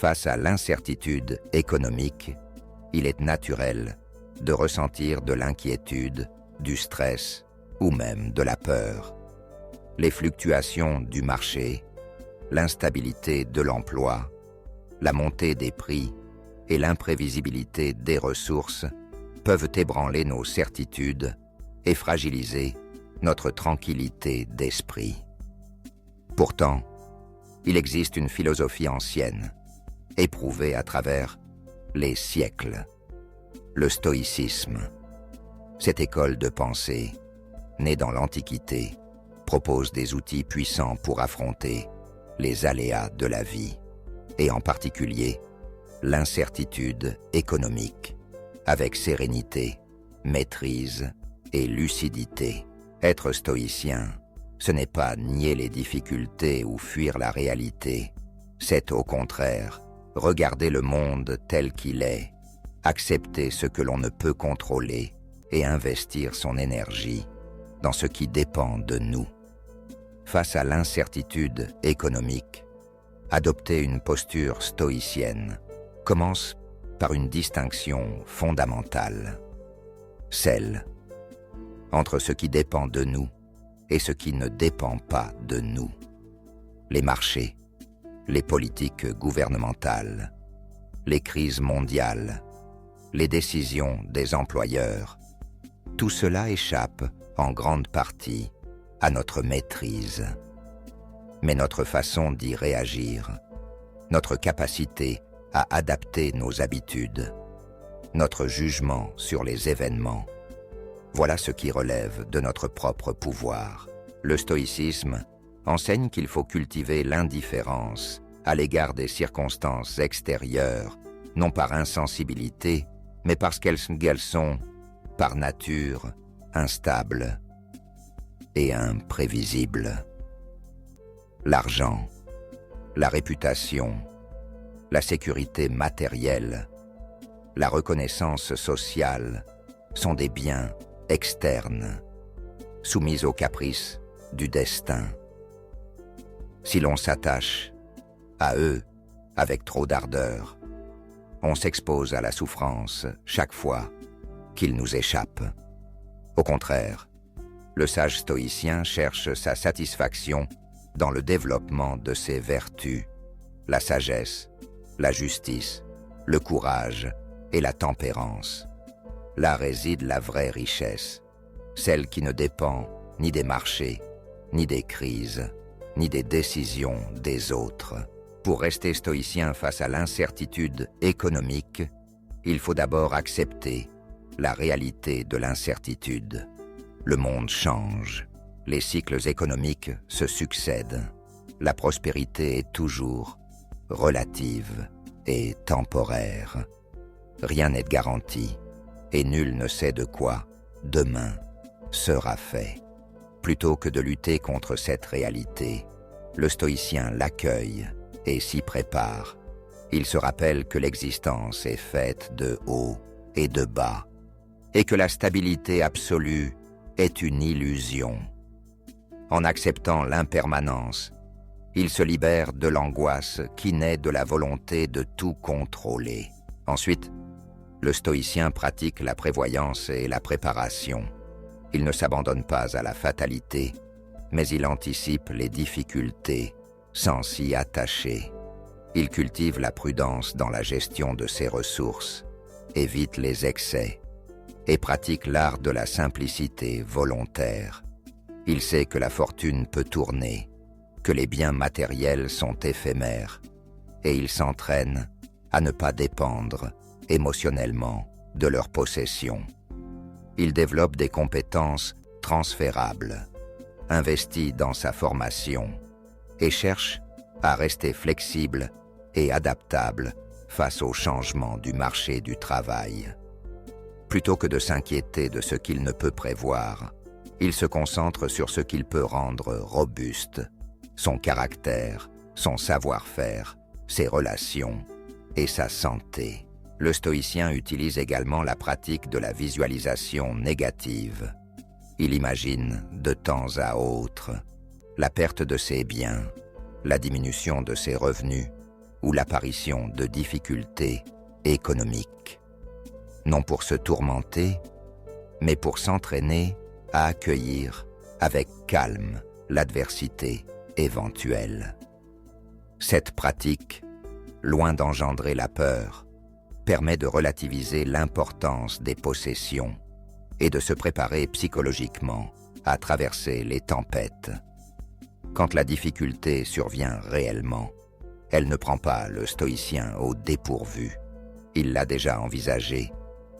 Face à l'incertitude économique, il est naturel de ressentir de l'inquiétude, du stress ou même de la peur. Les fluctuations du marché, l'instabilité de l'emploi, la montée des prix et l'imprévisibilité des ressources peuvent ébranler nos certitudes et fragiliser notre tranquillité d'esprit. Pourtant, il existe une philosophie ancienne, éprouvée à travers les siècles, le stoïcisme. Cette école de pensée, née dans l'Antiquité, propose des outils puissants pour affronter les aléas de la vie, et en particulier l'incertitude économique, avec sérénité, maîtrise et lucidité. Être stoïcien, ce n'est pas nier les difficultés ou fuir la réalité, c'est au contraire regarder le monde tel qu'il est, accepter ce que l'on ne peut contrôler et investir son énergie dans ce qui dépend de nous. Face à l'incertitude économique, adopter une posture stoïcienne commence par une distinction fondamentale, celle entre ce qui dépend de nous et ce qui ne dépend pas de nous. Les marchés, les politiques gouvernementales, les crises mondiales, les décisions des employeurs, tout cela échappe en grande partie à notre maîtrise. Mais notre façon d'y réagir, notre capacité à adapter nos habitudes, notre jugement sur les événements, voilà ce qui relève de notre propre pouvoir. Le stoïcisme enseigne qu'il faut cultiver l'indifférence à l'égard des circonstances extérieures, non par insensibilité, mais parce qu'elles sont, par nature, instables et imprévisibles. L'argent, la réputation, la sécurité matérielle, la reconnaissance sociale sont des biens externes, soumis aux caprices du destin. Si l'on s'attache à eux avec trop d'ardeur, on s'expose à la souffrance chaque fois qu'ils nous échappent. Au contraire, le sage stoïcien cherche sa satisfaction dans le développement de ses vertus, la sagesse, la justice, le courage et la tempérance. Là réside la vraie richesse, celle qui ne dépend ni des marchés, ni des crises, ni des décisions des autres. Pour rester stoïcien face à l'incertitude économique, il faut d'abord accepter la réalité de l'incertitude. Le monde change, les cycles économiques se succèdent, la prospérité est toujours relative et temporaire. Rien n'est garanti, et nul ne sait de quoi demain sera fait. Plutôt que de lutter contre cette réalité, le stoïcien l'accueille et s'y prépare. Il se rappelle que l'existence est faite de hauts et de bas, et que la stabilité absolue est une illusion. En acceptant l'impermanence, il se libère de l'angoisse qui naît de la volonté de tout contrôler. Ensuite, le stoïcien pratique la prévoyance et la préparation. Il ne s'abandonne pas à la fatalité, mais il anticipe les difficultés sans s'y attacher. Il cultive la prudence dans la gestion de ses ressources, évite les excès et pratique l'art de la simplicité volontaire. Il sait que la fortune peut tourner, que les biens matériels sont éphémères, et il s'entraîne à ne pas dépendre émotionnellement de leur possession. Il développe des compétences transférables, investit dans sa formation et cherche à rester flexible et adaptable face aux changements du marché du travail. Plutôt que de s'inquiéter de ce qu'il ne peut prévoir, il se concentre sur ce qu'il peut rendre robuste, son caractère, son savoir-faire, ses relations et sa santé. Le stoïcien utilise également la pratique de la visualisation négative. Il imagine de temps à autre la perte de ses biens, la diminution de ses revenus ou l'apparition de difficultés économiques. Non pour se tourmenter, mais pour s'entraîner à accueillir avec calme l'adversité éventuelle. Cette pratique, loin d'engendrer la peur, permet de relativiser l'importance des possessions et de se préparer psychologiquement à traverser les tempêtes. Quand la difficulté survient réellement, elle ne prend pas le stoïcien au dépourvu. Il l'a déjà envisagé,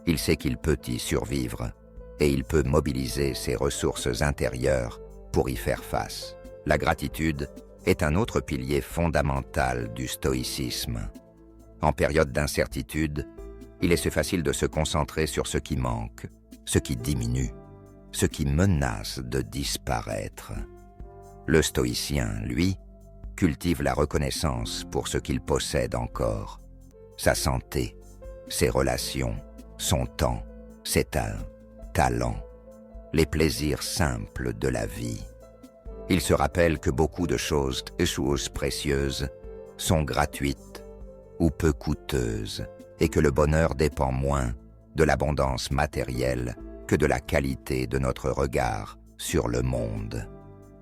il sait qu'il peut y survivre et il peut mobiliser ses ressources intérieures pour y faire face. La gratitude est un autre pilier fondamental du stoïcisme. En période d'incertitude, il est facile de se concentrer sur ce qui manque, ce qui diminue, ce qui menace de disparaître. Le stoïcien, lui, cultive la reconnaissance pour ce qu'il possède encore, sa santé, ses relations, son temps, ses talents, les plaisirs simples de la vie. Il se rappelle que beaucoup de choses précieuses sont gratuites ou peu coûteuses et que le bonheur dépend moins de l'abondance matérielle que de la qualité de notre regard sur le monde.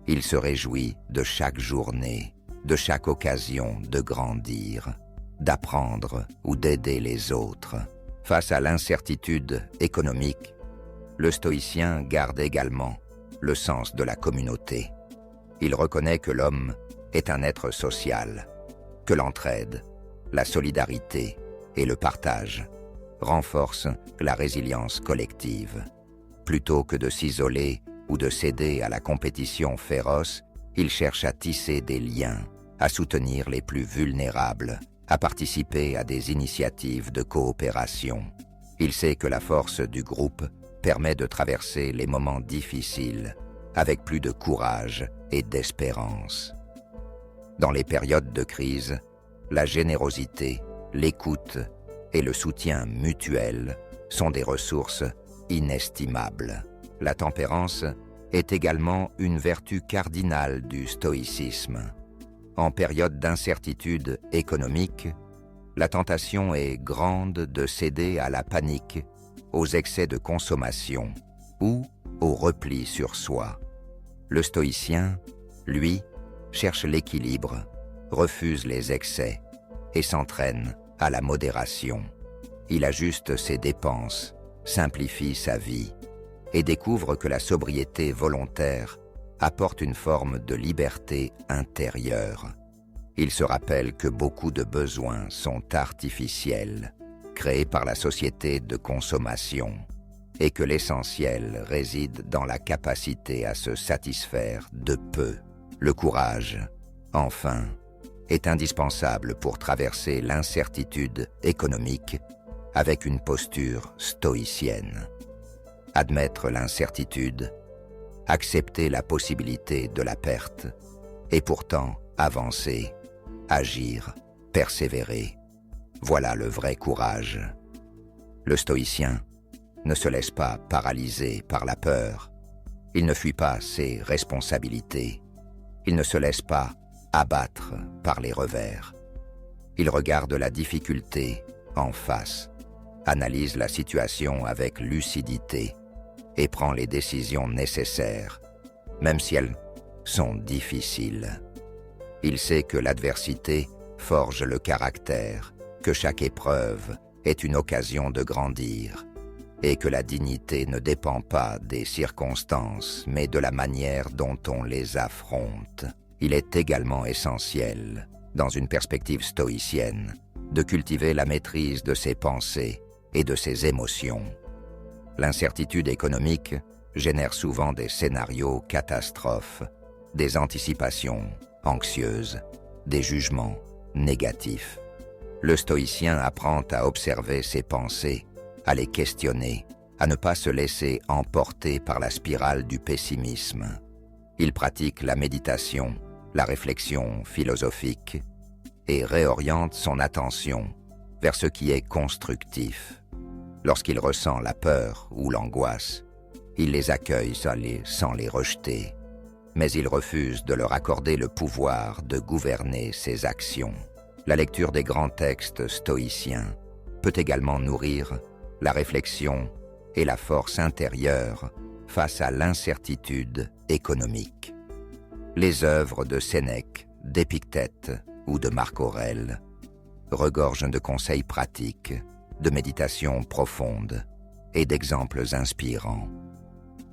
Il se réjouit de chaque journée, de chaque occasion de grandir, d'apprendre ou d'aider les autres. Face à l'incertitude économique, le stoïcien garde également le sens de la communauté. Il reconnaît que l'homme est un être social, que l'entraide, la solidarité et le partage renforcent la résilience collective. Plutôt que de s'isoler ou de céder à la compétition féroce, il cherche à tisser des liens, à soutenir les plus vulnérables, à participer à des initiatives de coopération. Il sait que la force du groupe permet de traverser les moments difficiles avec plus de courage et d'espérance. Dans les périodes de crise, la générosité, l'écoute et le soutien mutuel sont des ressources inestimables. La tempérance est également une vertu cardinale du stoïcisme. En période d'incertitude économique, la tentation est grande de céder à la panique, aux excès de consommation ou au repli sur soi. Le stoïcien, lui, cherche l'équilibre, refuse les excès et s'entraîne à la modération. Il ajuste ses dépenses, simplifie sa vie et découvre que la sobriété volontaire apporte une forme de liberté intérieure. Il se rappelle que beaucoup de besoins sont artificiels, créés par la société de consommation, et que l'essentiel réside dans la capacité à se satisfaire de peu. Le courage, enfin, est indispensable pour traverser l'incertitude économique avec une posture stoïcienne. Admettre l'incertitude, accepter la possibilité de la perte, et pourtant avancer, agir, persévérer. Voilà le vrai courage. Le stoïcien ne se laisse pas paralyser par la peur. Il ne fuit pas ses responsabilités. Il ne se laisse pas abattre par les revers. Il regarde la difficulté en face, analyse la situation avec lucidité et prend les décisions nécessaires, même si elles sont difficiles. Il sait que l'adversité forge le caractère, que chaque épreuve est une occasion de grandir, et que la dignité ne dépend pas des circonstances, mais de la manière dont on les affronte. Il est également essentiel, dans une perspective stoïcienne, de cultiver la maîtrise de ses pensées et de ses émotions. L'incertitude économique génère souvent des scénarios catastrophes, des anticipations anxieuses, des jugements négatifs. Le stoïcien apprend à observer ses pensées, à les questionner, à ne pas se laisser emporter par la spirale du pessimisme. Il pratique la méditation, la réflexion philosophique et réoriente son attention vers ce qui est constructif. Lorsqu'il ressent la peur ou l'angoisse, il les accueille sans les rejeter, mais il refuse de leur accorder le pouvoir de gouverner ses actions. La lecture des grands textes stoïciens peut également nourrir la réflexion et la force intérieure face à l'incertitude économique. Les œuvres de Sénèque, d'Épictète ou de Marc Aurèle regorgent de conseils pratiques, de méditations profondes et d'exemples inspirants.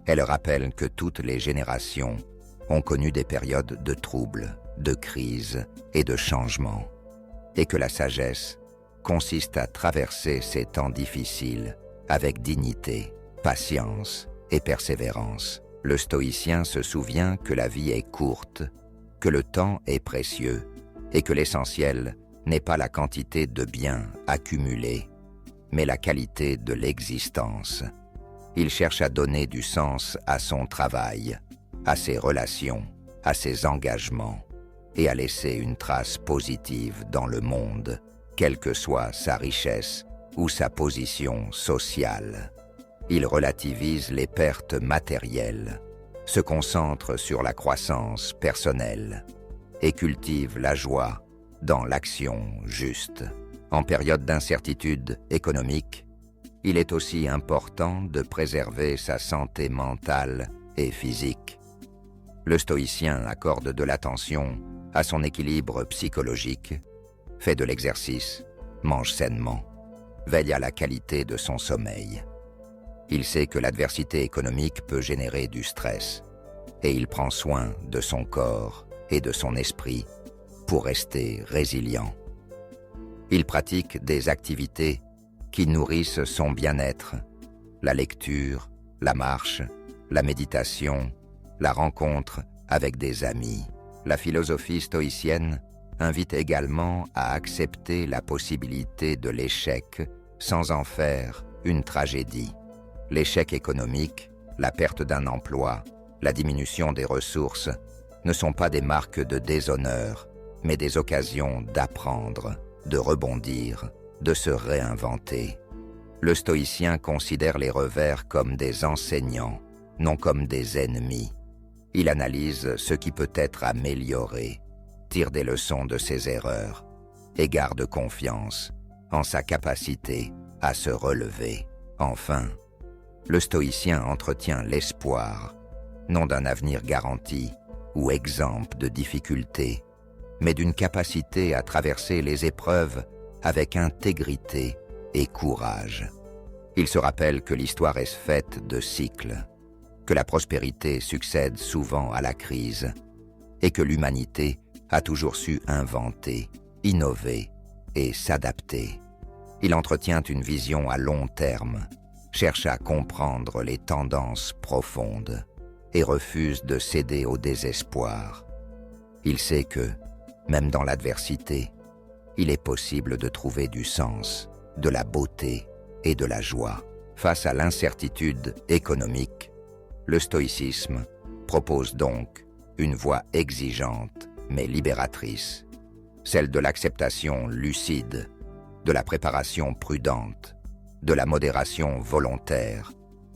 Elles rappellent que toutes les générations ont connu des périodes de troubles, de crises et de changements, et que la sagesse consiste à traverser ces temps difficiles avec dignité, patience et persévérance. Le stoïcien se souvient que la vie est courte, que le temps est précieux et que l'essentiel n'est pas la quantité de biens accumulés, mais la qualité de l'existence. Il cherche à donner du sens à son travail, à ses relations, à ses engagements et à laisser une trace positive dans le monde, quelle que soit sa richesse ou sa position sociale. Il relativise les pertes matérielles, se concentre sur la croissance personnelle et cultive la joie dans l'action juste. En période d'incertitude économique, il est aussi important de préserver sa santé mentale et physique. Le stoïcien accorde de l'attention à son équilibre psychologique, fait de l'exercice, mange sainement, veille à la qualité de son sommeil. Il sait que l'adversité économique peut générer du stress et il prend soin de son corps et de son esprit pour rester résilient. Il pratique des activités qui nourrissent son bien-être, la lecture, la marche, la méditation, la rencontre avec des amis. La philosophie stoïcienne invite également à accepter la possibilité de l'échec sans en faire une tragédie. L'échec économique, la perte d'un emploi, la diminution des ressources ne sont pas des marques de déshonneur, mais des occasions d'apprendre, de rebondir, de se réinventer. Le stoïcien considère les revers comme des enseignants, non comme des ennemis. Il analyse ce qui peut être amélioré, tire des leçons de ses erreurs et garde confiance en sa capacité à se relever. Enfin, le stoïcien entretient l'espoir, non d'un avenir garanti ou exempt de difficultés, mais d'une capacité à traverser les épreuves avec intégrité et courage. Il se rappelle que l'histoire est faite de cycles, que la prospérité succède souvent à la crise et que l'humanité a toujours su inventer, innover et s'adapter. Il entretient une vision à long terme, cherche à comprendre les tendances profondes et refuse de céder au désespoir. Il sait que, même dans l'adversité, il est possible de trouver du sens, de la beauté et de la joie. Face à l'incertitude économique, le stoïcisme propose donc une voie exigeante mais libératrice, celle de l'acceptation lucide, de la préparation prudente, de la modération volontaire,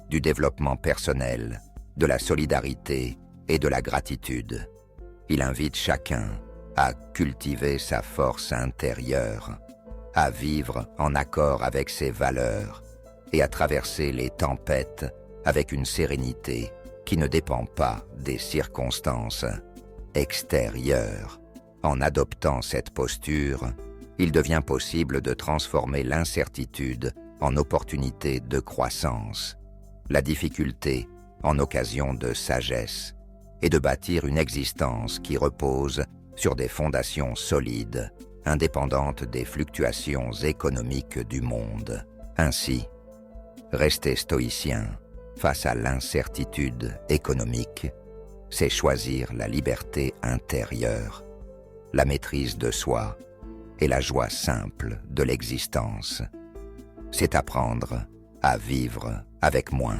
du développement personnel, de la solidarité et de la gratitude. Il invite chacun à cultiver sa force intérieure, à vivre en accord avec ses valeurs et à traverser les tempêtes avec une sérénité qui ne dépend pas des circonstances extérieures. En adoptant cette posture, il devient possible de transformer l'incertitude en opportunité de croissance, la difficulté en occasion de sagesse, et de bâtir une existence qui repose sur des fondations solides, indépendantes des fluctuations économiques du monde. Ainsi, rester stoïcien face à l'incertitude économique, c'est choisir la liberté intérieure, la maîtrise de soi et la joie simple de l'existence. C'est apprendre à vivre avec moins,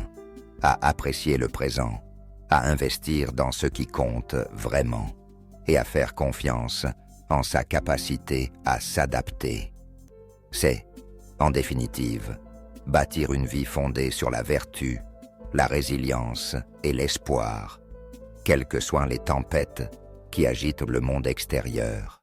à apprécier le présent, à investir dans ce qui compte vraiment et à faire confiance en sa capacité à s'adapter. C'est, en définitive, bâtir une vie fondée sur la vertu, la résilience et l'espoir, quelles que soient les tempêtes qui agitent le monde extérieur.